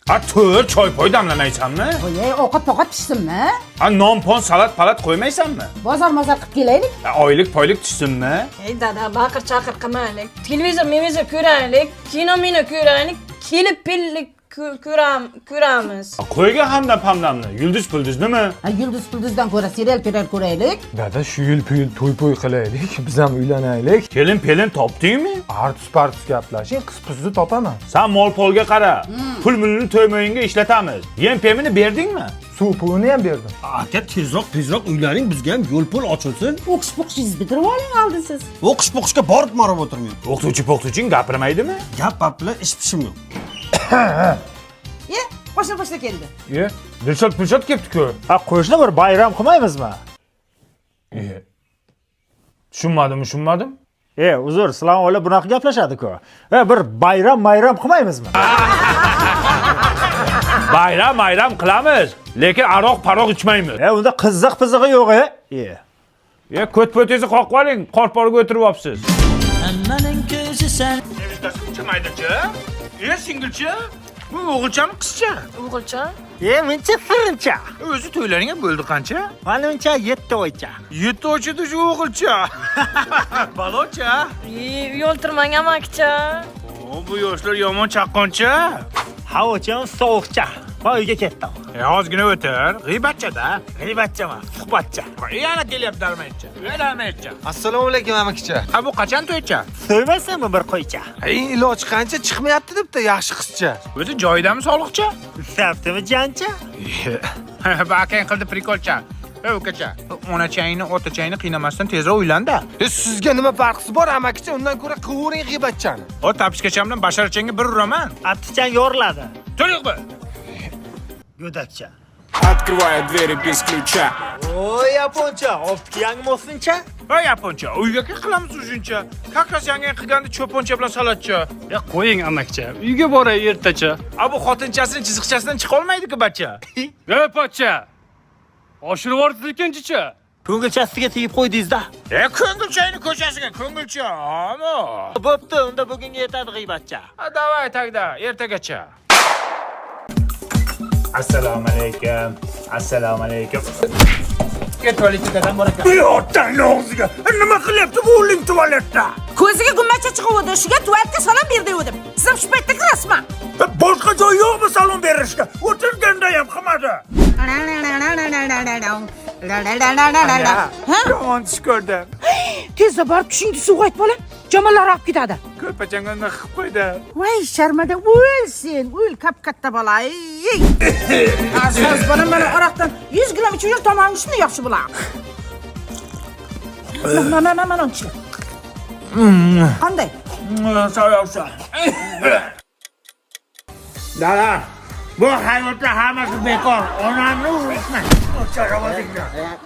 Ha tur, choy poy damlamaysanmi? Voy, ovqat pishsinmi? Ha non-pon salat qo'ymaysanmi? Bozor qilib kelaylik. Oylik poylik tushsinmi? Ey dada, baqir-chaqir qilmaylik. Televizor ko'raylik, kino ko'raylik, kelib pillik ko'ramiz. Qo'yga hamdam pamdamni, yulduz nima? Yulduzdan ko'ra serial ko'raylik. Dada shu yil to'y qilaylik, biz ham uylanaylik. Kelin topdingmi? Artus gaplashing, qiz-qizni topaman. Sen mol-polga qara. Pul-mulni to'ymoyinga ishlatamiz. Yem-pemini berdingmi? Suv pulini ham berdim. Aka tezroq uylaning, bizga ham yo'l pul ochilsin. O'qish-poqishingiz bitirib oling oldin siz. O'qish-poqishga borib marab o'tirmayman. O'qituvchi gapirmaydimi? Gap bilan ish pishim yo'q. Boshla keldi. Dilshod kelibdi-ku. Ha, qo'shni bir bayram qilmaymizmi? Tushunmadim. Uzr, sizlar ola bunaqa gaplashadi-ku. Bir bayram qilmaymizmi? Bayram qilamiz, lekin aroq ichmaymiz. Unda qiziq-pizig'i yo'q-e. Ko't-po'tingizni qoqib oling, qorporga o'tirib olibsiz. Hammaning ko'zi sen. Chimaydi-chi? Singilchi? Bu o'g'ilchami, qizcha? O'g'ilcha? Mencha sirincha. O'zi to'ylaring ham bo'ldi qancha? Menimcha 7 oycha. 7 oychada shu o'g'ilcha. Balocha. Uyoltirmang amakicha. Bu yoshlar yomon chaqqoncha. Havocham sovuqcha. Uyga ketdim. Ozgina o'tir. G'iybatcha-da. G'iybatchaman, suhbatcha. Yana kelyapti darmaycha. Assalomu alaykum amakicha. Ha bu qachon to'ycha? So'ymaysanmi bir qo'ycha? Iloji qancha chiqmayapti debdi, yaxshi qizcha. O'zi joyidami sog'liqcha? Saptimi jancha? Bakang qildi prikolcha. Ukacha, onachangni, otachangni qiynamasdan tezroq uylanda. Sizga nima farqi bor amakicha? Undan ko'ra qivering g'iybatchani. O tapishkachamdan basharachangga bir uraman. Aptichang yoriladi. To'liqmi? Go'dakcha. Открываю двери без ключа. Oy, yaponcha, optiyangmi o'sincha? Ha, yaponcha, uyga qilamiz o'shuncha. Kakas yangi qilganda cho'poncha bilan salatcha. Qo'ying amakcha, uyga boray ertacha. Bu xotinchasining chiziqchasidan chiqa olmaydi-ku bacha. Pochcha. Oshirib yuborsiz ekan-chi. Ko'ngilchasiga tegib qo'ydingiz-da. Ko'ngilchangni ko'chasiga, ko'ngilcha. Bo'pti, unda bugunga yetadi g'iybatcha. Davay tagda, ertagacha. Assalomu alaykum. Tualetga dadam bor ekan. Yo'qdan og'ziga. Nima qilyapti bu o'g'ling tualetda? Ko'ziga gummacha chiqib shunga tualetga salom ber degandim. Siz ham shu paytda kirasizmi? Boshqa joy yo'qmi salom berishga? O'tirganda ham qilmadi. Yomon tush ko'rdim. Tezda borib tushingni suvga ayt bolam. Jamolar olib ketadi. Ko'rpachangga qilib qo'ydi. Voy, sharmada o'lsin. O'l katta bola. Aziz bolam, mana aroqdan 100 gram ichib yur, tomog'ing shunday yaxshi bo'ladi. Mana uncha. Qanday? Sağ. Dada, bu hayotda hammasi bekor. Onamni urishma.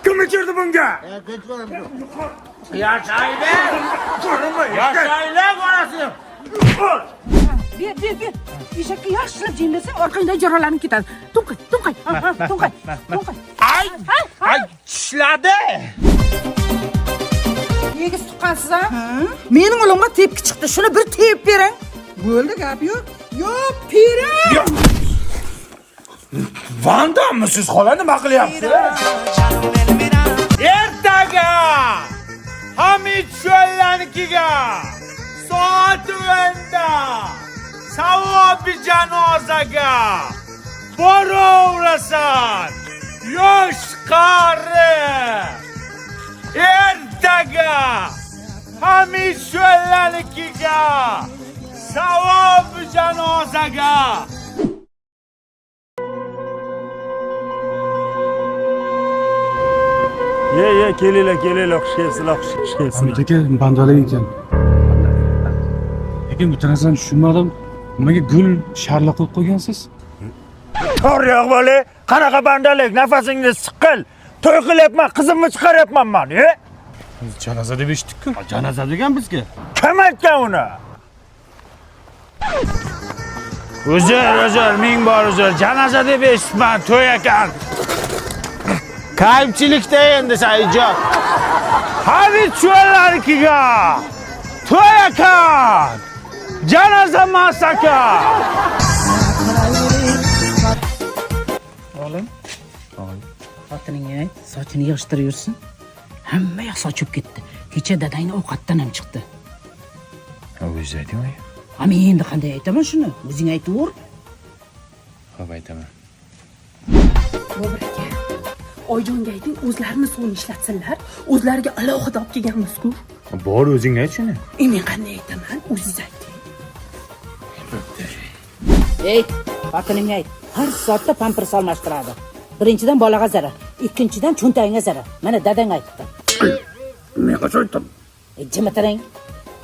Kim ichirdi bunga? Yashaylar borasi. Ber. Eshakka yaxshilab jemlasang, orqangdan jaralanib ketadi. To'nqay. Ay, tishladi. Negiz tuqqansiz ha? Mening o'limga tepki chiqdi. Shuni bir tepib bering. Bo'ldi, gap yo'q. Yo'q, pirim. Vandammi siz xola nima qilyapsiz? Ertaga Hamid Sho'llanikiga soat 10da savobi janozaga boraverasan. Yosh qari. Ertaga Hamid Sho'llanikiga savobi janozaga. Kelinglar, xush kelibsizlar, xush kelibsizlar. Aka, bandalik ekan. Lekin bu narsani tushunmadim. Nimaga gul sharla qo'yib qo'ygansiz? To'g'ri bola, qanaqa bandalik, nafasingni siqil. To'y qilyapman, qizimni chiqaryapman men, Janoza deb eshitdik-ku. Janoza degan bizga. Kim aytgan uni? Uzr, ming bor uzr. Janoza deb eshitman, to'y ekan. Kayibchilikda endi sayjon. Hamid Sho'llanikiga to'y ekan. Janoza emas ekan. xotiningga ayt, sochini yig'ishtirayursin. Hamma yoq sochib ketdi. Kecha dadangni ovqatdan ham chiqdi. O'zingiz ayting. Ha, men endi qanday aytaman shuni? O'zing aytaver. Xo'p, aytaman. Bobur aka, Oyjonga ayting, o'zlarini suvni ishlatsinlar. O'zlariga alohida olib kelganmiz-ku. Bor, o'zing ayt shuni. Men qanday aytaman? O'zingiz ayting. Ey, xotiningga ayt. Har soatda pampers almashtiradi. Birinchidan bolaga zarar, ikkinchidan cho'ntagingga zarar. Mana dadang aytdi. Men qachon aytdim? Jimitarang.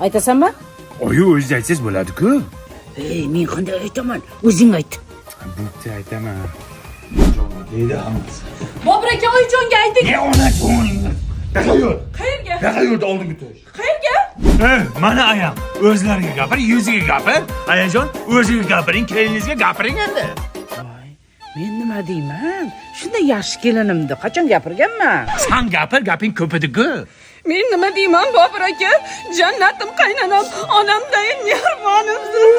Aytasanmi? Oyi, o'zingiz aytsangiz bo'ladi-ku. Ey, men qanday aytaman? O'zing ayt. Bitta aytaman. Deydi hammasi. Bobur aka, Oyjonga ayting. Ne ona ko'nglingiz? Taqayur. Qayerga? Taqayur oldinga tush. Qayerga? Mana ayam, o'zlariga gapir, yuziga gapir. Ayajon, o'ziga gapiring, keliningizga gapiring endi. Voy, men nima deyman? Shunday yaxshi kelinimdi, qachon gapirganman? Sen gapir, gaping ko'p edi-ku. Men nima deyman, Bobur aka? Jannatim, qaynonam, onamdayin mehmonimsiz.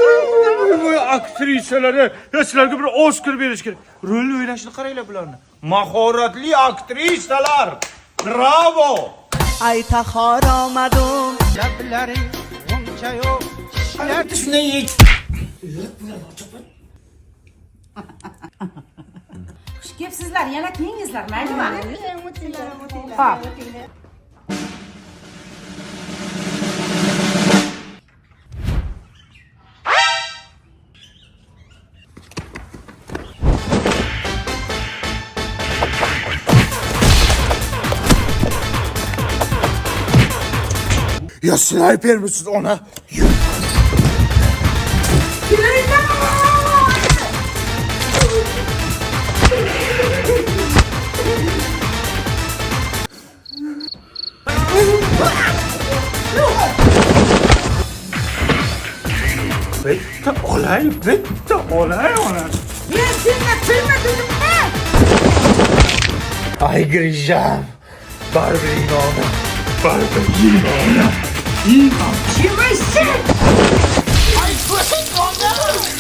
Bu aktrisalarga sizlarga bir Oscar berish kerak. Rol o'ynashni qaranglar bularni. Mahoratli aktrisalar. Bravo! Ay tahor omadim lablari uncha yo'q Xush kelibsizlar, yana keyingizlar, maylimi? Xo'p. Ya sniper misiniz ona? Bitta olay ona. Men senga filma dedimmi? Ay gireceğim. Barber imanı.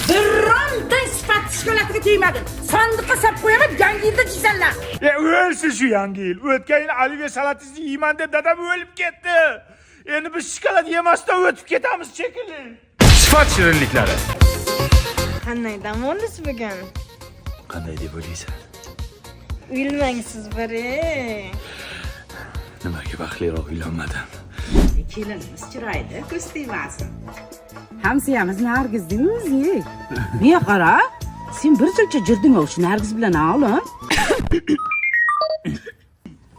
Birontang sifat shkolatiga tegmadin. Sandiqqa solib qo'yaman, yangi yilda jizanlar. Ya o'lsin shu yangi yil. O'tgan yil Aliviya salatingizni yeyman deb dadam o'lib ketdi. Endi biz shokolad yemasdan o'tib ketamiz shekilli. Sifat shirinliklari. Qanday dam olasiz bugun? Qanday deb o'ylaysan? Uylanmangsiz bari. Nimaga baxtliroq uylanmadim? Kelinimiz chiroyli, ko'z tegmasin. Hamsiyamiz Nargizdingmi o'zi? Men qara, sen bir chilcha jirding o'sha Nargiz bilan o'g'lim.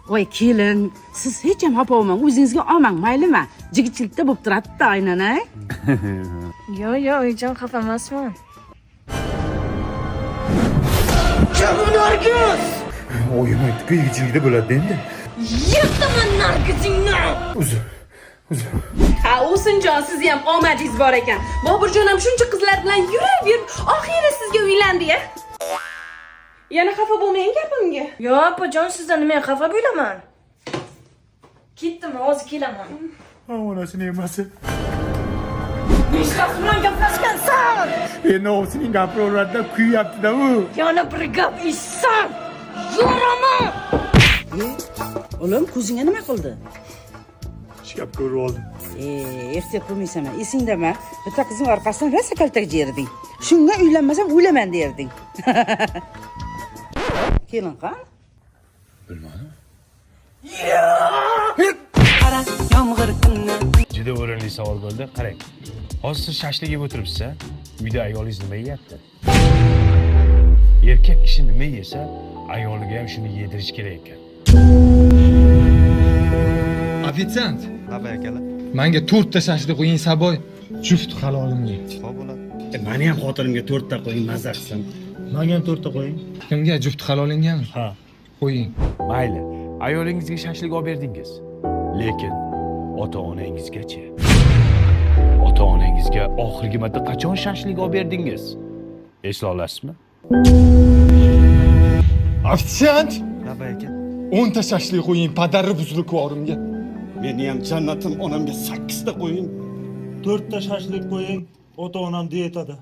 Voy kelin, siz hech ham xafa bo'lmang, o'zingizga olmang, maylimi? Jigitchilikda bo'lib turadi-da, aynan, a? Yo, Oyjon xafa emasman. Oyim aytdi-ku, yigitchilikda bo'ladi endi. Yirtaman Nargizingni. Uzr. Ha, O'sinjon, sizni ham omadingiz bor ekan. Boburjon ham shuncha qizlar bilan yurib, oxiri sizga uylandi-ya. Yana xafa bo'lmang gapimga. Yo, opajon, sizdan nima xafa bo'laman? Ketdim, hozir kelaman. Onasini emasi. Nechta bilan gaplashgansan? Endi o'zining gapiraverdida kuyyapti-da u. Yana bir gap eshitsan, yo'raman. O'g'lim, ko'zingga nima qildi? Ishkab ko'rib oldim. Erta ko'rmaysanman, esingdami? Bitta qizning orqasidan rosa kaltak yerding. Shunga uylanmasam o'laman derding. Kelin qan? Bilmadim. Qara, yomg'ir kunni. Juda o'rinli savol bo'ldi. Qarang. Hozir siz shashlik yeb o'tiribsiz-a? Uyda ayolingiz nima yeyapti? Erkak kishi nima yesa, ayoliga ham shuni yedirish kerak ekan. Ofitsiant, Nima akalar? menga 4 ta shashlik qo'ying, Saboy. Juft halolimga. Xo'p bo'ladi. Meni ham xotirimga 4 ta qo'ying, mazza qilsin. Menga ham 4 ta qo'ying. Kimga juft halolingami? Ha. Qo'ying. Mayli, ayolingizga shashlik olib berdingiz. Lekin ota-onangizgachi? Ota-onangizga oxirgi marta qachon shashlik olib berdingiz? Esla olasizmi? Ofitsiant, Nima aka? 10 ta shashlik qo'ying, padarri buzrukvorimga. Meni ham jannatim onamga 8 ta qo'ying. 4 ta shashlik qo'ying. Ota-onam diyetада.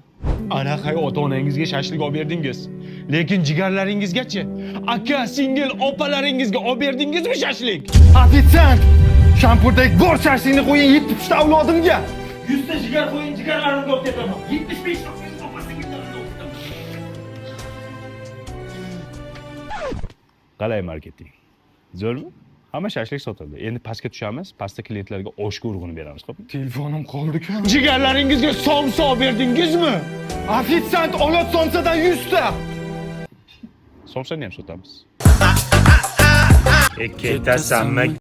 Anaqay ota-onangizga shashlik olib berdingiz. Lekin jigarlaringizgachi, aka, singil opalaringizga olib berdingizmi shashlik? Ofitsiant! Shampurdagi bor shashlikni qo'ying 70 ta avlodimga. 100 ta jigar qo'ying, jigarlarimni olib ketaman. 75 ta qalay marketing? Zo'rmi? Hamma shashlik sotildi. Endi pastga tushamiz, pastda klientlarga oshga urg'uni beramiz, xo'pmi? Telefonim qoldi-ku. Jigarlaringizga somsa olib berdingizmi? Ofitsiant, olot somsadan 100 ta. Somsani ham sotamiz. Ketasanmi?